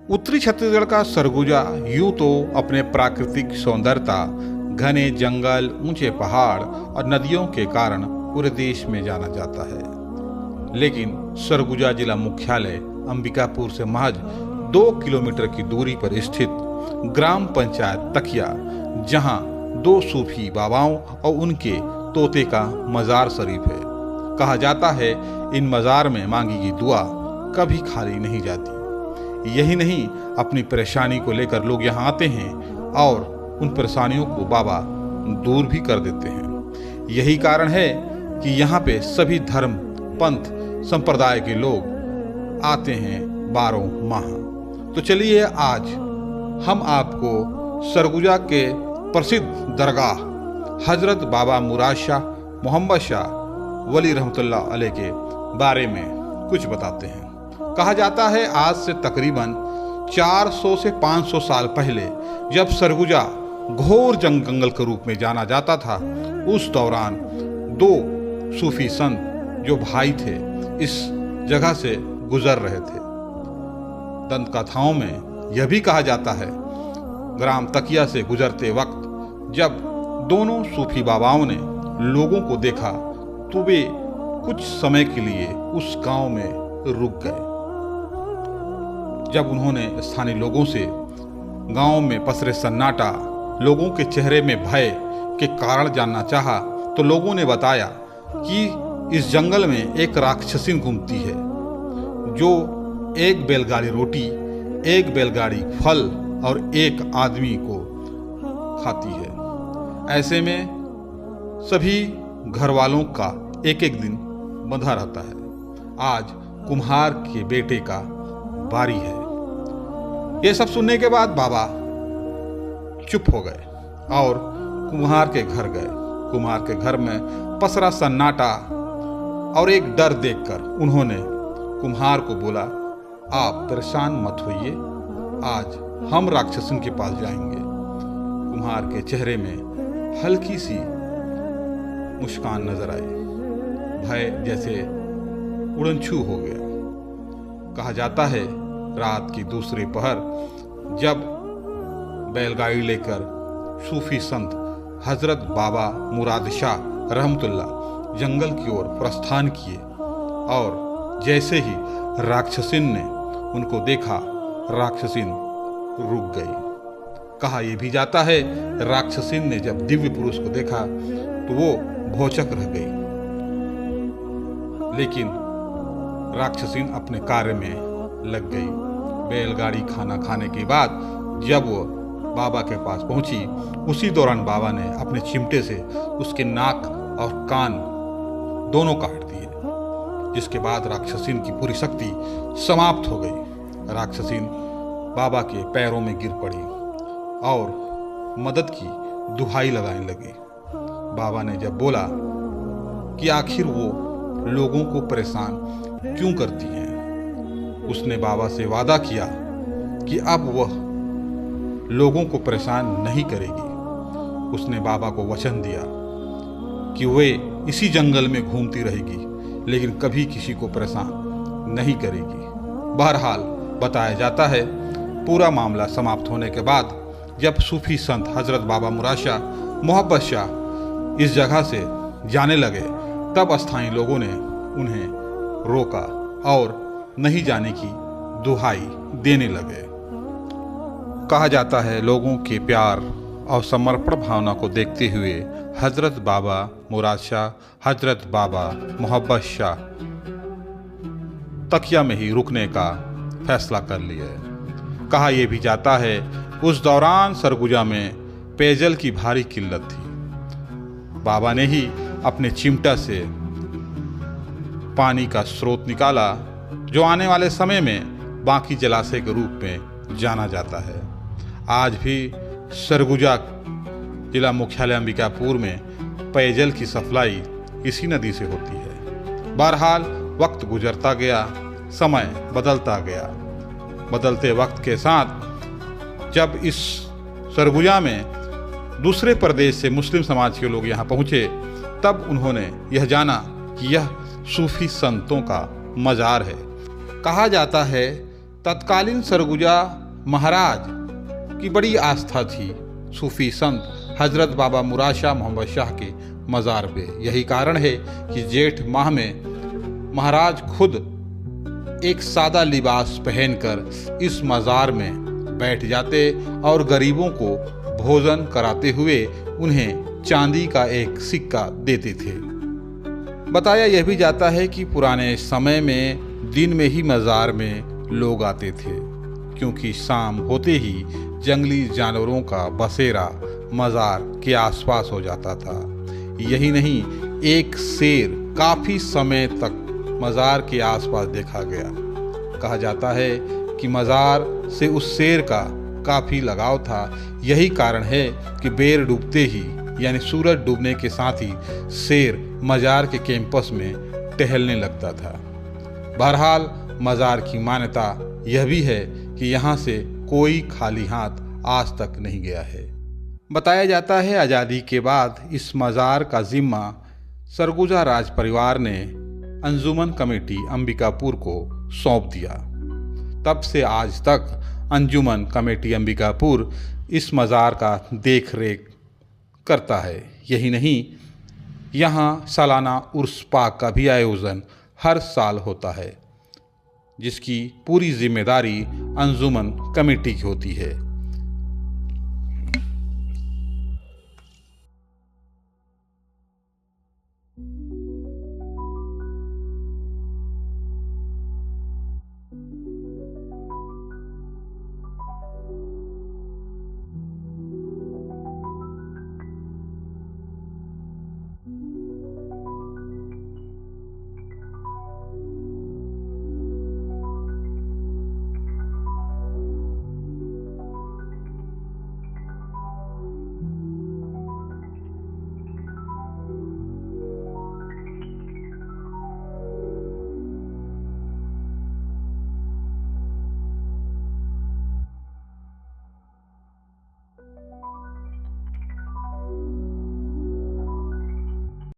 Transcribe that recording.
उत्तरी छत्तीसगढ़ का सरगुजा यूं तो अपने प्राकृतिक सौंदर्यता, घने जंगल, ऊंचे पहाड़ और नदियों के कारण पूरे देश में जाना जाता है। लेकिन सरगुजा जिला मुख्यालय अंबिकापुर से महज 2 किलोमीटर की दूरी पर स्थित ग्राम पंचायत तकिया, जहां 2 सूफी बाबाओं और उनके तोते का मजार शरीफ है। कहा जाता है इन मजार में मांगी गई दुआ कभी खाली नहीं जाती। यही नहीं, अपनी परेशानी को लेकर लोग यहाँ आते हैं और उन परेशानियों को बाबा दूर भी कर देते हैं। यही कारण है कि यहाँ पे सभी धर्म, पंथ, संप्रदाय के लोग आते हैं 12 माह। तो चलिए आज हम आपको सरगुजा के प्रसिद्ध दरगाह हजरत बाबा मुराद शाह मोहम्मद शाह वली रहमतुल्लाह अलैह के बारे में कुछ बताते हैं। कहा जाता है आज से तकरीबन 400 से 500 साल पहले, जब सरगुजा घोर जंगल के रूप में जाना जाता था, उस दौरान 2 सूफी संत जो भाई थे इस जगह से गुजर रहे थे। दंत कथाओं में यह भी कहा जाता है ग्राम तकिया से गुजरते वक्त जब दोनों सूफी बाबाओं ने लोगों को देखा तो वे कुछ समय के लिए उस गांव में रुक गए। जब उन्होंने स्थानीय लोगों से गांव में पसरे सन्नाटा, लोगों के चेहरे में भय के कारण जानना चाहा, तो लोगों ने बताया कि इस जंगल में एक राक्षसीन घूमती है जो 1 बैलगाड़ी रोटी, 1 बैलगाड़ी फल और 1 आदमी को खाती है। ऐसे में सभी घर वालों का एक दिन बंधा रहता है। आज कुम्हार के बेटे का बारी है। ये सब सुनने के बाद बाबा चुप हो गए और कुम्हार के घर गए। कुम्हार के घर में पसरा सन्नाटा और एक डर देखकर उन्होंने कुम्हार को बोला, आप परेशान मत होइए, आज हम राक्षसन के पास जाएंगे। कुम्हार के चेहरे में हल्की सी मुस्कान नजर आई, भय जैसे उड़नछू हो गया। कहा जाता है रात की दूसरे पहर जब बैलगाड़ी लेकर सूफी संत हजरत बाबा मुराद शाह रहमतुल्लाह जंगल की ओर प्रस्थान किए और जैसे ही राक्षसीन ने उनको देखा, राक्षसीन रुक गई। कहा यह भी जाता है राक्षसीन ने जब दिव्य पुरुष को देखा तो वो भौचक रह गई। लेकिन राक्षसीन अपने कार्य में लग गई। बैलगाड़ी खाना खाने के बाद जब वो बाबा के पास पहुंची, उसी दौरान बाबा ने अपने चिमटे से उसके नाक और कान दोनों काट दिए, जिसके बाद राक्षसीन की पूरी शक्ति समाप्त हो गई। राक्षसीन बाबा के पैरों में गिर पड़ी और मदद की दुहाई लगाने लगी। बाबा ने जब बोला कि आखिर वो लोगों को परेशान क्यों करती हैं, उसने बाबा से वादा किया कि अब वह लोगों को परेशान नहीं करेगी। उसने बाबा को वचन दिया कि वे इसी जंगल में घूमती रहेगी लेकिन कभी किसी को परेशान नहीं करेगी। बहरहाल बताया जाता है पूरा मामला समाप्त होने के बाद जब सूफी संत हजरत बाबा मुराद शाह मोहम्मद शाह इस जगह से जाने लगे, तब स्थानीय लोगों ने उन्हें रोका और नहीं जाने की दुहाई देने लगे। कहा जाता है लोगों के प्यार और समर्पण भावना को देखते हुए हजरत बाबा मुराद शाह, हजरत बाबा मोहम्मद शाह तकिया में ही रुकने का फैसला कर लिया। कहा यह भी जाता है उस दौरान सरगुजा में पेयजल की भारी किल्लत थी। बाबा ने ही अपने चिमटा से पानी का स्रोत निकाला जो आने वाले समय में बांकी जलाशय के रूप में जाना जाता है। आज भी सरगुजा जिला मुख्यालय अंबिकापुर में पेयजल की सप्लाई इसी नदी से होती है। बहरहाल वक्त गुजरता गया, समय बदलता गया। बदलते वक्त के साथ जब इस सरगुजा में दूसरे प्रदेश से मुस्लिम समाज के लोग यहाँ पहुँचे, तब उन्होंने यह जाना कि यह सूफी संतों का मजार है। कहा जाता है तत्कालीन सरगुजा महाराज की बड़ी आस्था थी सूफी संत हजरत बाबा मुराद शाह मोहम्मद शाह के मज़ार पे। यही कारण है कि जेठ माह में महाराज खुद एक सादा लिबास पहनकर इस मज़ार में बैठ जाते और गरीबों को भोजन कराते हुए उन्हें चांदी का एक सिक्का देते थे। बताया यह भी जाता है कि पुराने समय में दिन में ही मज़ार में लोग आते थे, क्योंकि शाम होते ही जंगली जानवरों का बसेरा मज़ार के आसपास हो जाता था। यही नहीं, एक शेर काफ़ी समय तक मज़ार के आसपास देखा गया। कहा जाता है कि मज़ार से उस शेर का काफ़ी लगाव था। यही कारण है कि बेर डूबते ही यानी सूरज डूबने के साथ ही शेर मज़ार के कैंपस में टहलने लगता था। बहरहाल मज़ार की मान्यता यह भी है कि यहाँ से कोई खाली हाथ आज तक नहीं गया है। बताया जाता है आज़ादी के बाद इस मज़ार का जिम्मा सरगुजा राज परिवार ने अंजुमन कमेटी अंबिकापुर को सौंप दिया। तब से आज तक अंजुमन कमेटी अंबिकापुर इस मज़ार का देख रेख करता है। यही नहीं, यहाँ सालाना उर्स पाक का भी आयोजन हर साल होता है, जिसकी पूरी जिम्मेदारी अंजुमन कमेटी की होती है।